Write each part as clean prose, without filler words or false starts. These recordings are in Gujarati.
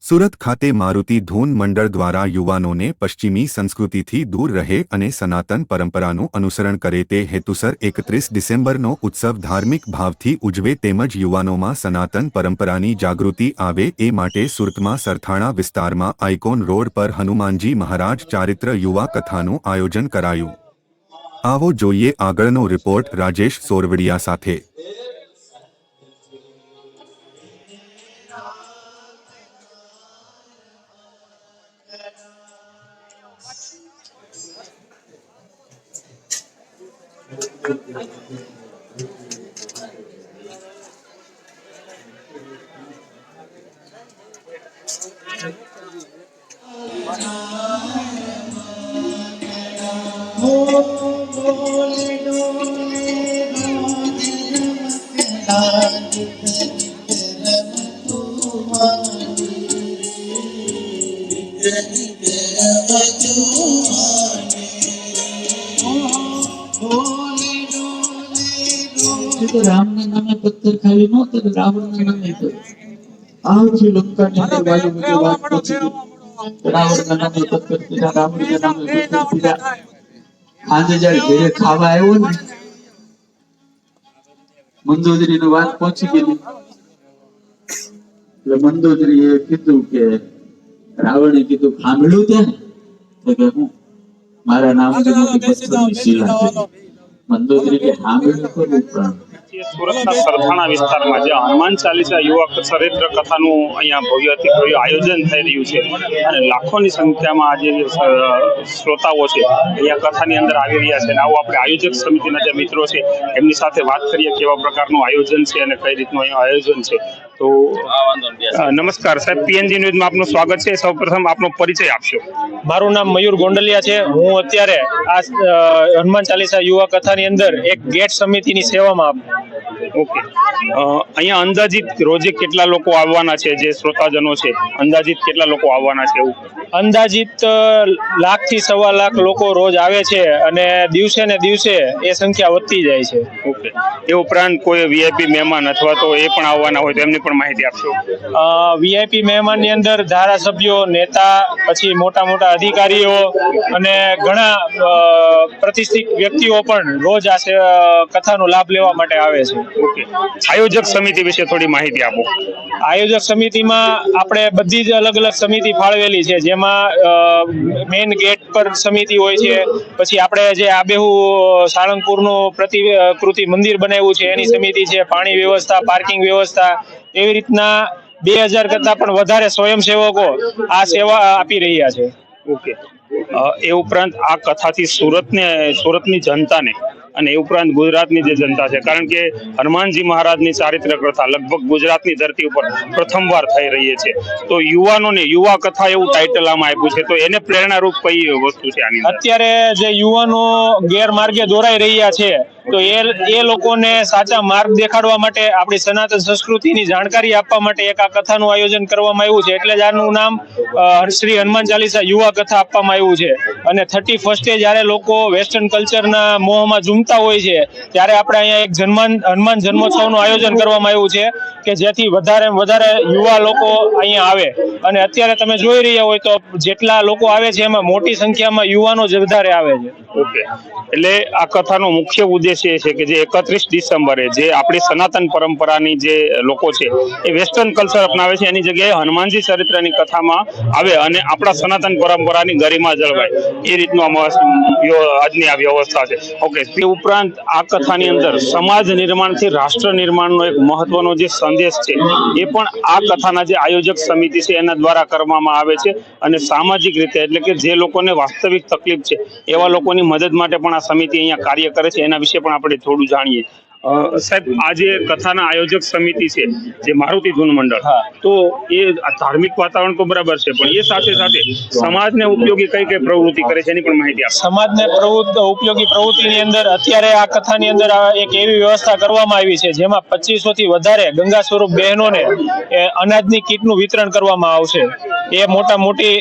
સુરત ખાતે મારુતિ ધૂન મંડળ દ્વારા યુવાનોને પશ્ચિમી સંસ્કૃતિથી દૂર રહે અને સનાતન પરંપરાનું અનુસરણ કરે તે હેતુસર 31 ડિસેમ્બરનો ઉત્સવ ધાર્મિક ભાવથી ઉજવે તેમજ યુવાનોમાં સનાતન પરંપરાની જાગૃતિ આવે એ માટે સુરતમાં સરથાણા વિસ્તારમાં આઇકોન રોડ પર હનુમાનજી મહારાજ ચારિત્ર યુવા કથાનું આયોજન કરાયું। આવો જોઈએ આગળનો રિપોર્ટ રાજેશ સોરવડિયા સાથે। तो राम ने नामे पत्थर खाली नो तो रावण ने नामे तो आज लंका ने वाली मुझे बात पूछी रावण ने नामे पत्थर पीड़ा रावण ने नामे पत्थर पीड़ा आज जब घरे खावा आयो ने मंदोदरी नो बात पहुंची गई એટલે મંદોદરીએ કીધું કે રાવણે કીધું સાંભળ્યું તે તો કે હું મારા નામથી મોટી પથ્થરની શિલા છે મંદોદરી કે સાંભળ્યું કરવું પણ સુરતના સરથાણા વિસ્તારમાં જે હનુમાન ચાલીસા યુવા ચરિત્ર કથાનું અહીંયા ભવ્યથી ભવ્ય આયોજન થઈ રહ્યું છે અને લાખોની સંખ્યામાં આજે શ્રોતાઓ છે અહીંયા કથાની અંદર આવી રહ્યા છે અને આવું આપણે આયોજક સમિતિના જે મિત્રો છે એમની સાથે વાત કરીએ કેવા પ્રકારનું આયોજન છે અને કઈ રીતનું અહીંયા આયોજન છે। તો નમસ્કાર સાહેબ, પીએનજી ન્યૂઝમાં આપનું સ્વાગત છે। સૌપ્રથમ આપનો પરિચય આપશો। મારું નામ મયુર ગોંડલિયા છે। હું અત્યારે આ હનુમાન ચાલીસા યુવા કથાની અંદર એક ગેટ સમિતિની સેવામાં ઓકે, અહીંયા અંદાજિત રોજે કેટલા લોકો આવવાના છે? જે શ્રોતાજનો છે અંદાજિત કેટલા લોકો આવવાના છે? એવું અંદાજિત 1 લાખ થી 1.25 લાખ લોકો રોજ આવે છે અને દિવસે ને દિવસે એ સંખ્યા વધતી જાય છે। ઓકે, એ ઉપરાંત કોઈ વીઆઈપી મહેમાન અથવા તો એ પણ આવવાના હોય તો એમની પણ માહિતી આપશો। વીઆઈપી મહેમાનની અંદર ધારાસભ્યો, નેતા, પછી મોટા મોટા અધિકારીઓ અને ઘણા પ્રતિષ્ઠિત વ્યક્તિઓ પણ રોજ આ કથાનો લાભ લેવા માટે આવે છે। ઓકે, આયોજક સમિતિ વિશે થોડી માહિતી આપો। આયોજક સમિતિમાં આપણે બધી જ અલગ અલગ સમિતિ ફાળવેલી છે, જેમાં મેઇન ગેટ પર સમિતિ હોય છે, પછી આપણે જે આબેહુ સાળંગપુરનું પ્રતિકૃતિ મંદિર બનાવ્યું છે એની સમિતિ છે, પાણી વ્યવસ્થા, પાર્કિંગ વ્યવસ્થા, એવી રીતના 2000 કરતા પણ વધારે સ્વયંસેવકો આ સેવા આપી રહ્યા છે। ઓકે, એ ઉપરાંત આ કથાથી સુરતની જનતાને અને એ ઉપરાંત ગુજરાતની જે જનતા છે, કારણ કે હનુમાનજી મહારાજની ચારિત્ર કથા લગભગ ગુજરાતની ધરતી ઉપર પ્રથમવાર થઈ રહી છે, તો યુવાનોને યુવા કથા એવું ટાઇટલ આમાં આપ્યું છે, તો એને પ્રેરણારૂપ કઈ વસ્તુ છે આની? અત્યારે જે યુવાનો ગેરમાર્ગે દોરાઈ રહ્યા છે તો એ લોકોને સાચા માર્ગ દેખાડવા માટે, આપણી સનાતન સંસ્કૃતિની જાણકારી આપવા માટે એક આ કથાનું આયોજન કરવામાં આવ્યું છે। એટલે જ આનું નામ શ્રી હનુમાન ચાલીસા યુવા કથા આપવામાં આવ્યું છે। અને 31 જ્યારે લોકો વેસ્ટર્ન કલ્ચરના મોહમાં ઝૂમતા હોય છે ત્યારે આપણે અહીંયા એક હનુમાન જન્મોત્સવનું આયોજન કરવામાં આવ્યું છે કે જેથી વધારે યુવા લોકો અહીંયા આવે। અને અત્યારે તમે જોઈ રહ્યા હોય તો જેટલા લોકો આવે છે એમાં મોટી સંખ્યામાં યુવાનો જ વધારે આવે છે। ઓકે, એટલે આ કથાનો મુખ્ય ઉદ્દેશ એ છે કે જે 31 ડિસેમ્બરે જે આપણી સનાતન પરંપરાની જે લોકો છે એ વેસ્ટર્ન કલ્ચર અપનાવે છે, એની જગ્યાએ હનુમાનજી ચરિત્રની કથામાં આવે અને આપણા સનાતન પરંપરાની ગરિમા જળવાય, એ રીતનું આજની આ વ્યવસ્થા છે। ઓકે, તે ઉપરાંત આ કથાની અંદર સમાજ નિર્માણથી રાષ્ટ્ર નિર્માણનો એક મહત્વનો જે સંદેશ છે એ પણ આ કથાના જે આયોજક સમિતિ છે એના દ્વારા કરવામાં આવે છે। અને સામાજિક રીતે એટલે કે જે લોકોને વાસ્તવિક તકલીફ છે એવા લોકોની મદદ માટે પણ આ સમિતિ અહીંયા કાર્ય કરે છે, એના વિશે પણ આપણે થોડું જાણીએ। સાહેબ, આ જે કથાના આયોજક સમિતિ છે જે મારુતિ ધૂન મંડળ, તો એ ધાર્મિક વાતાવરણ તો બરાબર છે, પણ એ સાથે સાથે સમાજને ઉપયોગી કઈ કઈ પ્રવૃત્તિ કરે છે એની પણ માહિતી આપો। સમાજને ઉપયોગી પ્રવૃત્તિની અંદર અત્યારે આ કથાની અંદર એક એવી વ્યવસ્થા કરવામાં આવી છે જેમાં 2500 થી વધારે ગંગા સ્વરૂપ બહેનોને અનાજની કીટનું વિતરણ કરવામાં આવશે। એ મોટા મોટી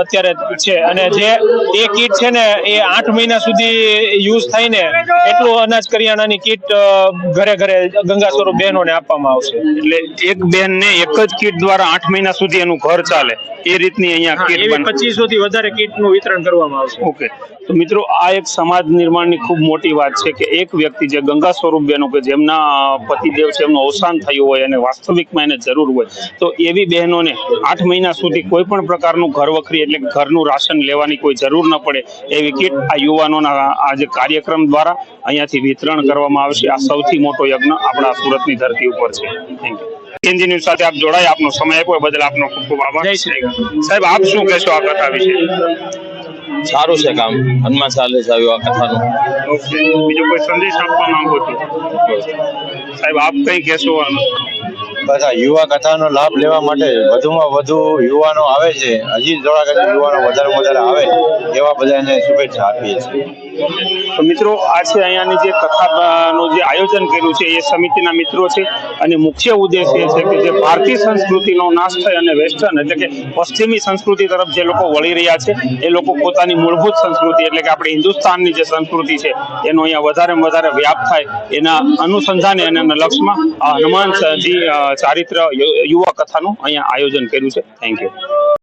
અત્યારે છે. અને જે એ કીટ છે ને એ 8 મહિના સુધી યુઝ થઈને એટલું અનાજ કરિયાણાની કીટ ઘરે ઘરે ગંગા સ્વરૂપ બહેનોને આપવામાં આવશે. એટલે એક બેનને એક જ કીટ દ્વારા 8 મહિના સુધી એનું ઘર ચાલે એ રીતની અહીંયા કીટ એવી 2500 થી વધારે કીટનું વિતરણ કરવામાં આવશે. ઓકે, તો મિત્રો આ એક સમાજ નિર્માણની ખૂબ મોટી વાત છે કે એક વ્યક્તિ જે ગંગા સ્વરૂપ બહેનો કે જેમના પતિદેવ છે એમનું અવસાન થયું હોય અને વાસ્તવિકમાં એને જરૂર હોય તો એવી બહેનોને 8 મહિના સુધી કોઈ પણ પ્રકારનું ઘર વખરી એટલે કે ઘરનું રાશન લેવાની કોઈ જરૂર ન પડે એવી કીટ આ યુવાનોના આ જે કાર્યક્રમ દ્વારા અહીંયાથી વિતરણ કરવામાં આવશે. આ સૌથી મોટો યજ્ઞ આપણા સુરતની ધરતી ઉપર છે. Thank you. કેન્જી ન્યૂઝ સાથે આપ જોડાય, આપનો સમય આપ્યો બદલ આપનો ખૂબ ખૂબ આભાર. જય શ્રી કૃષ્ણ. સાહેબ, આપ શું કહેશો આ કથા વિશે? સારું છે કામ, હનુમાન ચાલીસ આવ્યું આ કથાનું. ઓકે, બીજો કોઈ સંદેશ આપવા માંગો છો? સાહેબ, આપ કઈ કહેશો? બસ આ યુવા કથાનો લાભ લેવા માટે વધુમાં વધુ યુવાનો આવે છે. હજી થોડાક યુવાનો વધારે આવે એવા બધાને શુભેચ્છા આપીએ છીએ. તો મિત્રો, આ છે અહીંયાની જે કથાનું જે આયોજન કર્યું છે એ સમિતિના મિત્રો છે અને મુખ્ય ઉદ્દેશ એ છે કે જે ભારતીય સંસ્કૃતિનો નાશ થાય અને વેસ્ટર્ન એટલે કે પશ્ચિમી સંસ્કૃતિ તરફ જે લોકો વળી રહ્યા છે એ લોકો પોતાની મૂળભૂત સંસ્કૃતિ એટલે કે આપણે હિન્દુસ્તાનની જે સંસ્કૃતિ છે એનો અહીંયા વધારેમાં વધારે વ્યાપ થાય એના અનુસંધાને અને એના લક્ષ્યમાં આ હનુમાનજી ચારિત્ર યુવા કથાનું અહીંયા આયોજન કર્યું છે. Thank you.